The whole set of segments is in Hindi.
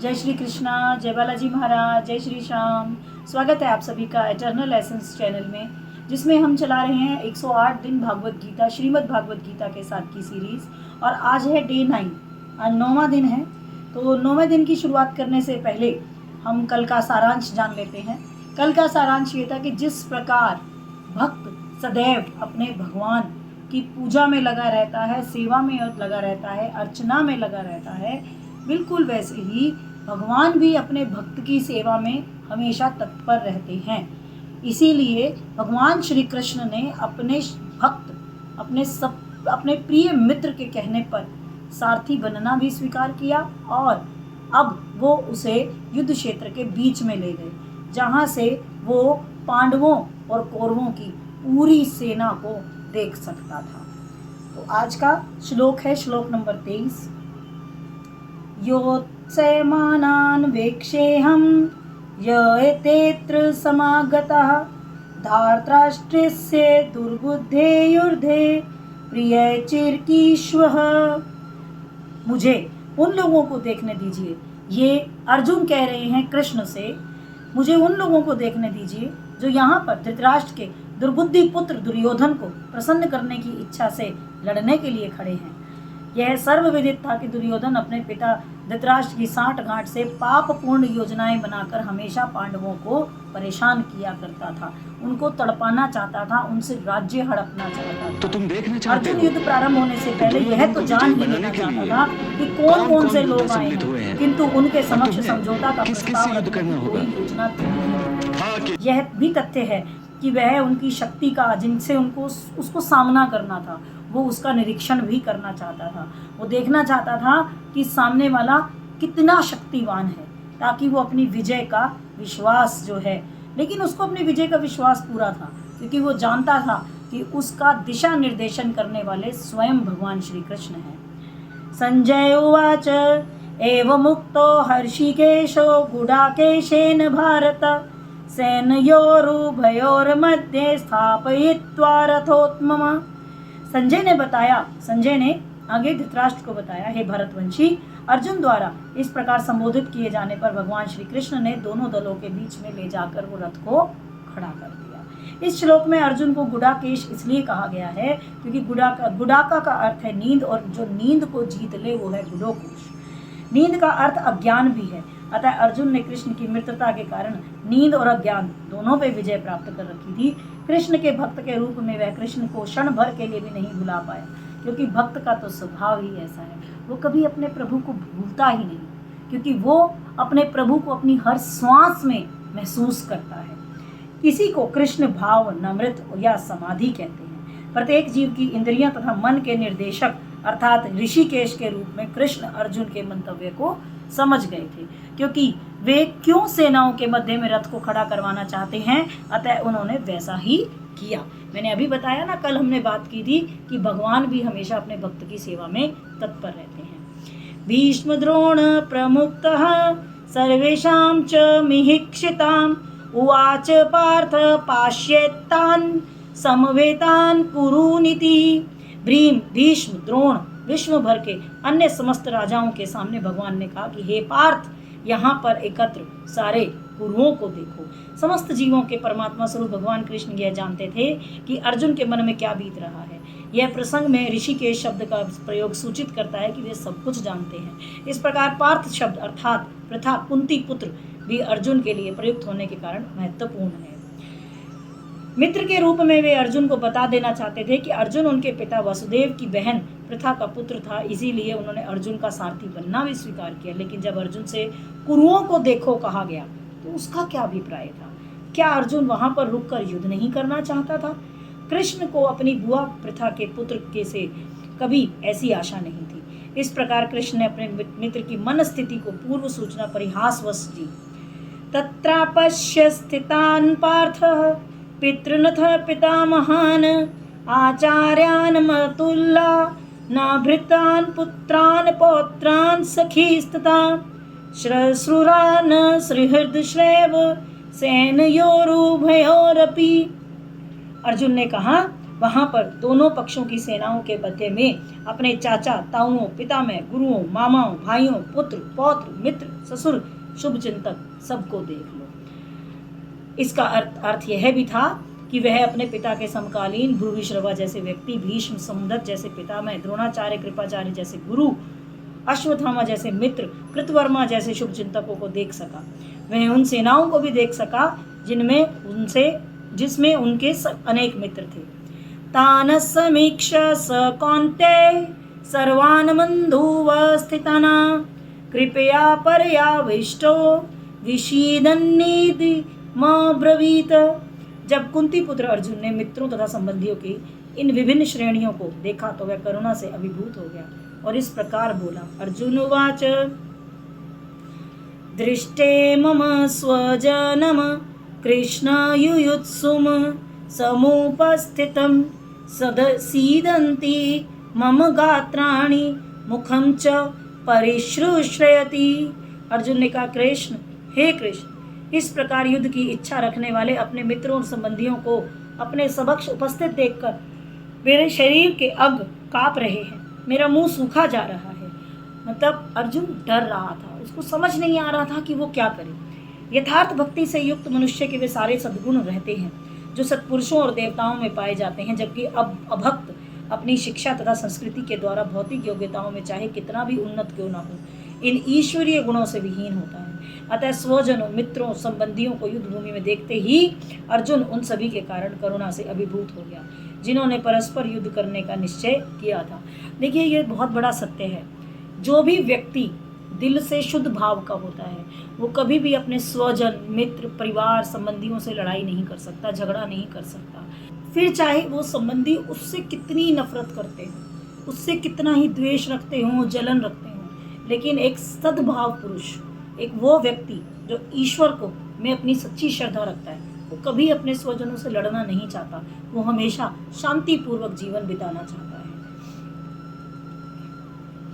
जय श्री कृष्णा, जय बालाजी महाराज, जय श्री श्याम। स्वागत है आप सभी का एटर्नल एसेंस चैनल में, जिसमें हम चला रहे हैं 108 दिन भागवत गीता, श्रीमद् भागवत गीता के साथ की सीरीज़। और आज है डे 9, आज 9वां दिन है। तो 9वें दिन की शुरुआत करने से पहले हम कल का सारांश जान लेते हैं। कल का सारांश ये था कि जिस प्रकार भक्त सदैव अपने भगवान की पूजा में लगा रहता है, सेवा में लगा रहता है, अर्चना में लगा रहता है, बिल्कुल वैसे ही भगवान भी अपने भक्त की सेवा में हमेशा तत्पर रहते हैं। इसीलिए भगवान श्री कृष्ण ने अपने भक्त, अपने प्रिय मित्र के कहने पर सारथी बनना भी स्वीकार किया और अब वो उसे युद्ध क्षेत्र के बीच में ले गए, जहाँ से वो पांडवों और कौरवों की पूरी सेना को देख सकता था। तो आज का श्लोक है श्लोक नंबर 23। योत्सेमानान् वेक्षेऽहं य एतेऽत्र समागतः धार्तराष्ट्रस्य दुर्बुद्धेर्युर्धे प्रियैर्चिकीर्ष्वः। मुझे उन लोगों को देखने दीजिए, ये अर्जुन कह रहे हैं कृष्ण से, मुझे उन लोगों को देखने दीजिए जो यहाँ पर धृतराष्ट्र के दुर्बुद्धि पुत्र दुर्योधन को प्रसन्न करने की इच्छा से लड़ने के लिए खड़े हैं। यह सर्वविदित था कि दुर्योधन अपने पिता धृतराष्ट्र की सांठगांठ से पापपूर्ण योजनाएं बनाकर हमेशा पांडवों को परेशान किया करता था, उनको तड़पाना चाहता था, उनसे राज्य हड़पना चाहता था। तो तुम देखना चाहते अर्जुन हो? युद्ध प्रारंभ होने से पहले यह तो जान ही लेना चाहता था कि कौन कौन से लोग आए हैं, किंतु उनके समक्ष समझौता का प्रस्ताव रखने की कोई योजना थी। यह भी तथ्य है कि वह उनकी शक्ति का, जिनसे उनको उसको सामना करना था, वो उसका निरीक्षण भी करना चाहता था। वो देखना चाहता था कि सामने वाला कितना शक्तिवान है, ताकि वो अपनी विजय का विश्वास जो है, लेकिन उसको अपनी विजय का विश्वास पूरा था, क्योंकि वो जानता था कि उसका दिशा निर्देशन करने वाले स्वयं भगवान श्री कृष्ण हैं। संजय उवाच एवमुक्तो हर्षिकेशो गुडाकेशेन भारत सेनयोरुभयोर्मध्ये स्थापयित्वा रथोत्तमम्। संजय ने आगे धृतराष्ट्र को बताया, हे भरतवंशी, अर्जुन द्वारा इस प्रकार संबोधित किए जाने पर भगवान श्री कृष्ण ने दोनों दलों के बीच में ले जाकर वो रथ को खड़ा कर दिया। इस श्लोक में अर्जुन को गुडाकेश इसलिए कहा गया है क्योंकि गुडाका का अर्थ है नींद, और जो नींद को जीत ले वो है गुडोकोश। नींद का अर्थ अज्ञान भी है, अतः अर्जुन ने कृष्ण की मित्रता के कारण नींद और अज्ञान दोनों पे विजय प्राप्त कर रखी थी। कृष्ण के भक्त के रूप में वह कृष्ण को क्षण भर के लिए भी नहीं भुला पाया, क्योंकि भक्त का तो स्वभाव ही ऐसा है, वो कभी अपने प्रभु को भूलता ही नहीं, क्योंकि वो अपने प्रभु को अपनी हर श्वास में महसूस करता है। किसी को कृष्ण भाव, नमृत या समाधि कहते हैं। प्रत्येक जीव की इंद्रियां तथा मन के निर्देशक अर्थात ऋषिकेश के रूप में कृष्ण अर्जुन के मंतव्य को समझ गए थे, क्योंकि वे क्यों सेनाओं के मध्य में रथ को खड़ा करवाना चाहते हैं, अतः उन्होंने वैसा ही किया। मैंने अभी बताया ना, कल हमने बात की थी कि भगवान भी हमेशा अपने भक्त की सेवा में तत्पर रहते हैं। भीष्म द्रोण प्रमुक्तः सर्वेषां च मिहिक्षिताम् उवाच पार्थ पाश्येत्तान् समवेतान् कुरुनिति। भीष्म द्रोण विश्व भर के अन्य समस्त राजाओं के सामने भगवान ने कहा कि हे पार्थ, यहाँ पर एकत्र सारे कुरुओं को देखो। समस्त जीवों के परमात्मा स्वरूप भगवान कृष्ण यह जानते थे कि अर्जुन के मन में क्या बीत रहा है। यह प्रसंग में ऋषिकेश शब्द का प्रयोग सूचित करता है कि वे सब कुछ जानते हैं। इस प्रकार पार्थ शब्द अर्थात प्रथा कुंती पुत्र भी अर्जुन के लिए प्रयुक्त होने के कारण महत्वपूर्ण है। मित्र के रूप में वे अर्जुन को बता देना चाहते थे कि अर्जुन उनके पिता वसुदेव की बहन प्रथा का पुत्र था, इसीलिए उन्होंने अर्जुन का सारथी बनना भी स्वीकार किया। लेकिन जब अर्जुन से कुरुओं को देखो कहा गया तो उसका क्या अभिप्राय था? क्या अर्जुन वहां पर रुककर युद्ध नहीं करना चाहता था? कृष्ण को अपनी बुआ प्रथा के पुत्र के से कभी ऐसी आशा नहीं थी। इस प्रकार कृष्ण ने अपने मित्र की मन स्थिति को पूर्व सूचना परिहासवश दी। तत्रापश्य स्थितान् पार्थः पितृनथ पितामहान् आचार्यान् मतुल्ला नाभृतान् पुत्रान् पौत्रान् सखीस्तथा श्रश्रुरान् श्रीहृदश्रेव सेनयोरुभयोरपि। अर्जुन ने कहा, वहां पर दोनों पक्षों की सेनाओं के मध्य में अपने चाचा, ताऊओं, पितामह, गुरुओं, मामाओं, भाइयों, पुत्र, पौत्र, मित्र, ससुर, शुभ चिंतक सबको देख लो। इसका अर्थ यह भी था कि वह अपने पिता के समकालीन भूरिश्रवा जैसे व्यक्ति, भीष्म, समुद्रत जैसे पितामह, द्रोणाचार्य, कृपाचार्य जैसे गुरु, अश्वत्थामा जैसे मित्र, कृतवर्मा जैसे शुभ चिंतकों को देख सका। वह उन सेनाओं को भी देख सका जिसमें उनके अनेक मित्र थे। तान समीक्ष स कौन्तेय सर्वान् बन्धुवस्थितान् कृपया पर्याविष्टो विषीदन्निति मब्रवीत। जब कुंती पुत्र अर्जुन ने मित्रों तथा संबंधियों की इन विभिन्न श्रेणियों को देखा तो वह करुणा से अभिभूत हो गया और इस प्रकार बोला। अर्जुन उवाच दृष्टे मम स्वजनम कृष्ण युयुत्सुम समुपस्थितं सदसीदन्ति मम गात्राणि मुखं च परिश्रुश्रयति। अर्जुन ने कहा, कृष्ण, हे कृष्ण, इस प्रकार युद्ध की इच्छा रखने वाले अपने मित्रों और संबंधियों को अपने समक्ष उपस्थित देखकर मेरे शरीर के अंग कांप रहे हैं, मेरा मुंह सूखा जा रहा है। मतलब अर्जुन डर रहा था, उसको समझ नहीं आ रहा था कि वो क्या करे। यथार्थ भक्ति से युक्त मनुष्य के वे सारे सद्गुण रहते हैं जो सत्पुरुषों और देवताओं में पाए जाते हैं, जबकि अभक्त अपनी शिक्षा तथा संस्कृति के द्वारा भौतिक योग्यताओं में चाहे कितना भी उन्नत क्यों न हो, इन ईश्वरीय गुणों से विहीन होता है। अतः स्वजनों, मित्रों, संबंधियों को युद्ध भूमि में देखते ही अर्जुन उन सभी के कारण करुणा से अभिभूत हो गया जिन्होंने परस्पर युद्ध करने का निश्चय किया था। देखिए, ये बहुत बड़ा सत्य है। जो भी व्यक्ति दिल से शुद्ध भाव का होता है वो कभी भी अपने स्वजन, मित्र, परिवार, संबंधियों से लड़ाई नहीं कर सकता, झगड़ा नहीं कर सकता। फिर चाहे वो संबंधी उससे कितनी नफरत करते हों, उससे कितना ही द्वेष रखते हों, जलन रखते हों, लेकिन एक सद्भाव पुरुष, एक वो व्यक्ति जो ईश्वर को में अपनी सच्ची श्रद्धा रखता है, वो कभी अपने स्वजनों से लड़ना नहीं चाहता। वो हमेशा शांतिपूर्वक जीवन बिताना चाहता है।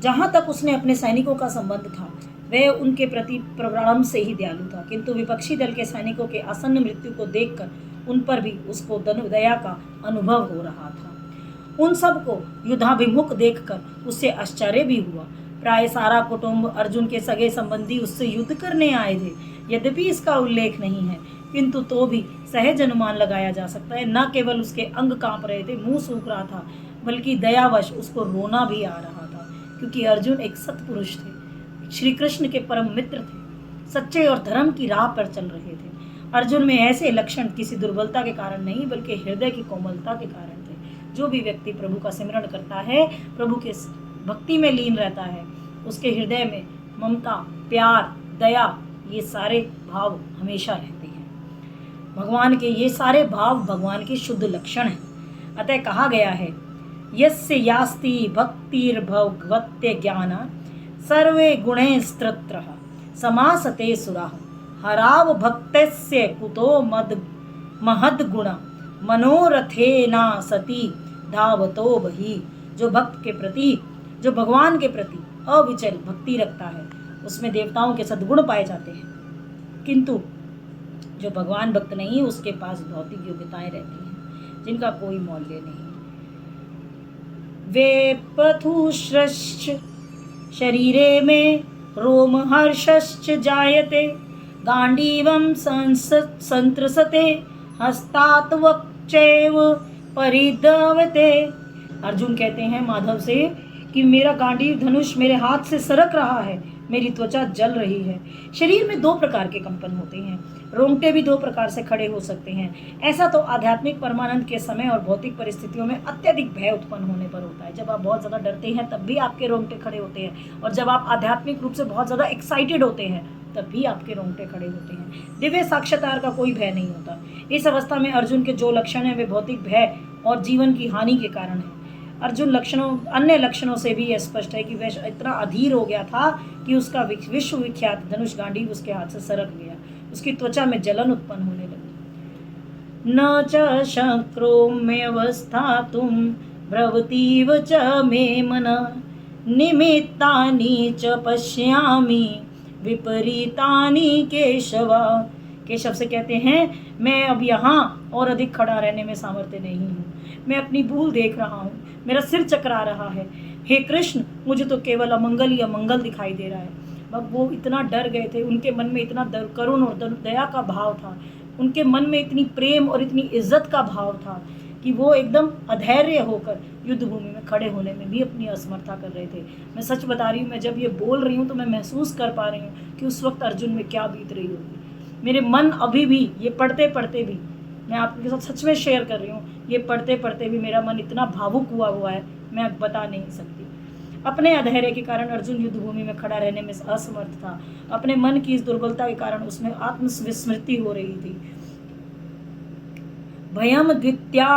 जहाँ तक उसने अपने सैनिकों का संबंध था वह उनके प्रति प्रारंभ से ही दयालु था, किंतु विपक्षी दल के सैनिकों के आसन्न मृत्यु को देखकर उन पर भी उसको दया का अनुभव हो रहा था। उन सब को युद्धाभिमुख देखकर उससे आश्चर्य भी हुआ। प्राय सारा कुटुंब, अर्जुन के सगे संबंधी उससे युद्ध करने आए थे। यद्यपि इसका उल्लेख नहीं है, किंतु तो भी सहज अनुमान लगाया जा सकता है। न केवल उसके अंग कांप रहे थे, मुंह सूख रहा था, बल्कि दयावश उसको रोना भी आ रहा था, क्योंकि अर्जुन एक सत्पुरुष थे, श्री कृष्ण के परम मित्र थे, सच्चे और धर्म की राह पर चल रहे थे। अर्जुन में ऐसे लक्षण किसी दुर्बलता के कारण नहीं, बल्कि हृदय की कोमलता के कारण थे। जो भी व्यक्ति प्रभु का सिमरण करता है, प्रभु के भक्ति में लीन रहता है, उसके हृदय में ममता, प्यार, दया, ये सारे भाव हमेशा रहते हैं। भगवान के ये सारे भाव भगवान के शुद्ध लक्षण हैं। अतः कहा गया है, यस्य यास्ति भक्तिर्भगवत्य ज्ञान सर्वे गुणैस्तत्रः समासते सुराः हराव भक्तस्य कुतो महद्गुण मनोरथेना सती धावतो बहि। जो भक्त के प्रति, जो भगवान के प्रति अविचल भक्ति रखता है, उसमें देवताओं के सद्गुण पाए जाते हैं, किंतु जो भगवान भक्त नहीं, उसके पास भौतिक योग्यताएं रहती हैं जिनका कोई मौल्य नहीं। वे पथुश्रश्च शरीरे में रोमहर्षश्च जायते गांडीवं संत्रसते हस्तात् वक्चैव परिधवते। अर्जुन कहते हैं माधव से कि मेरा गांडीव धनुष मेरे हाथ से सरक रहा है, मेरी त्वचा जल रही है। शरीर में दो प्रकार के कंपन होते हैं, रोंगटे भी दो प्रकार से खड़े हो सकते हैं। ऐसा तो आध्यात्मिक परमानंद के समय और भौतिक परिस्थितियों में अत्यधिक भय उत्पन्न होने पर होता है। जब आप बहुत ज़्यादा डरते हैं तब भी आपके रोंगटे खड़े होते हैं, और जब आप आध्यात्मिक रूप से बहुत ज़्यादा एक्साइटेड होते हैं तब भी आपके रोंगटे खड़े होते हैं। दिव्य साक्षात्कार का कोई भय नहीं होता। इस अवस्था में अर्जुन के जो लक्षण हैं वे भौतिक भय और जीवन की हानि के कारण हैं। अर्जुन अन्य लक्षणों से भी यह स्पष्ट है कि वह इतना अधीर हो गया था कि उसका विश्व विख्यात धनुष गांडीव उसके हाथ से सरक गया, उसकी त्वचा में जलन उत्पन्न होने लगी। न च शक्रोम्यवस्थातुं भ्रवतीव च मे मन निमित्तानि च पश्यामि विपरीतानि केशव। केशव से कहते हैं, मैं अब यहाँ और अधिक खड़ा रहने में सामर्थ्य नहीं हूँ। मैं अपनी भूल देख रहा हूँ, मेरा सिर चकरा रहा है। हे कृष्ण, मुझे तो केवल अमंगल ही अमंगल दिखाई दे रहा है। अब वो इतना डर गए थे, उनके मन में इतना करुण और दया का भाव था, उनके मन में इतनी प्रेम और इतनी इज्जत का भाव था कि वो एकदम अधैर्य होकर युद्ध भूमि में खड़े होने में भी अपनी असमर्थता कर रहे थे। मैं सच बता रही हूँ, मैं जब ये बोल रही हूँ तो मैं महसूस कर पा रही हूँ कि उस वक्त अर्जुन में क्या बीत रही होगी। मेरे मन अभी भी, ये पढ़ते पढ़ते भी, मैं आपके साथ सच में शेयर कर रही हूँ, ये पढ़ते पढ़ते भी मेरा मन इतना भावुक हुआ है, मैं बता नहीं सकती। अपने अधैर्य के कारण अर्जुन युद्ध भूमि में खड़ा रहने में असमर्थ था। अपने मन की इस दुर्बलता के कारण उसमें आत्मविस्मृति हो रही थी। भयम द्वित्या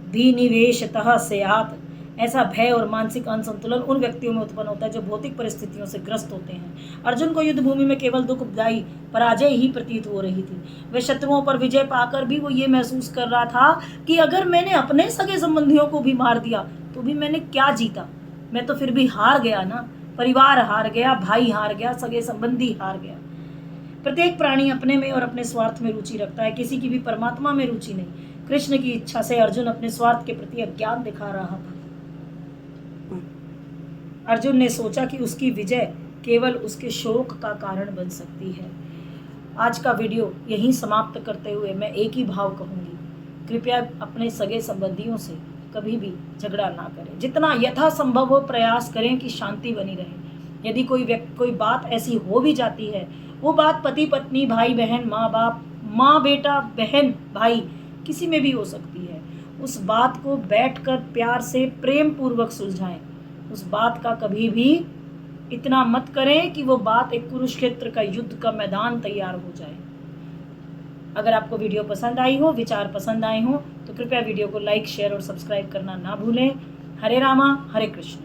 विनिवेशतः स्यात्, ऐसा भय और मानसिक असंतुलन उन व्यक्तियों में उत्पन्न होता है जो भौतिक परिस्थितियों से ग्रस्त होते हैं। अर्जुन को युद्ध भूमि में केवल दुखदायी पराजय ही प्रतीत हो रही थी। वे शत्रुओं पर विजय पाकर भी वो ये महसूस कर रहा था कि अगर मैंने अपने सगे संबंधियों को भी मार दिया तो भी मैंने क्या जीता, मैं तो फिर भी हार गया ना। परिवार हार गया, भाई हार गया, सगे संबंधी हार गया। प्रत्येक प्राणी अपने में और अपने स्वार्थ में रुचि रखता है, किसी की भी परमात्मा में रुचि नहीं। कृष्ण की इच्छा से अर्जुन अपने स्वार्थ के प्रति अज्ञान दिखा रहा था। अर्जुन ने सोचा कि उसकी विजय केवल उसके शोक का कारण बन सकती है। आज का वीडियो यहीं समाप्त करते हुए मैं एक ही भाव कहूँगी, कृपया अपने सगे संबंधियों से कभी भी झगड़ा ना करें। जितना यथासंभव हो प्रयास करें कि शांति बनी रहे। यदि कोई बात ऐसी हो भी जाती है, वो बात पति पत्नी, भाई बहन, माँ बाप, माँ बेटा, बहन भाई, किसी में भी हो सकती है, उस बात को बैठकर प्यार से प्रेम पूर्वक सुलझाएं। उस बात का कभी भी इतना मत करें कि वो बात एक कुरुक्षेत्र का युद्ध का मैदान तैयार हो जाए। अगर आपको वीडियो पसंद आई हो, विचार पसंद आए हो, तो कृपया वीडियो को लाइक, शेयर और सब्सक्राइब करना ना भूलें। हरे रामा, हरे कृष्ण।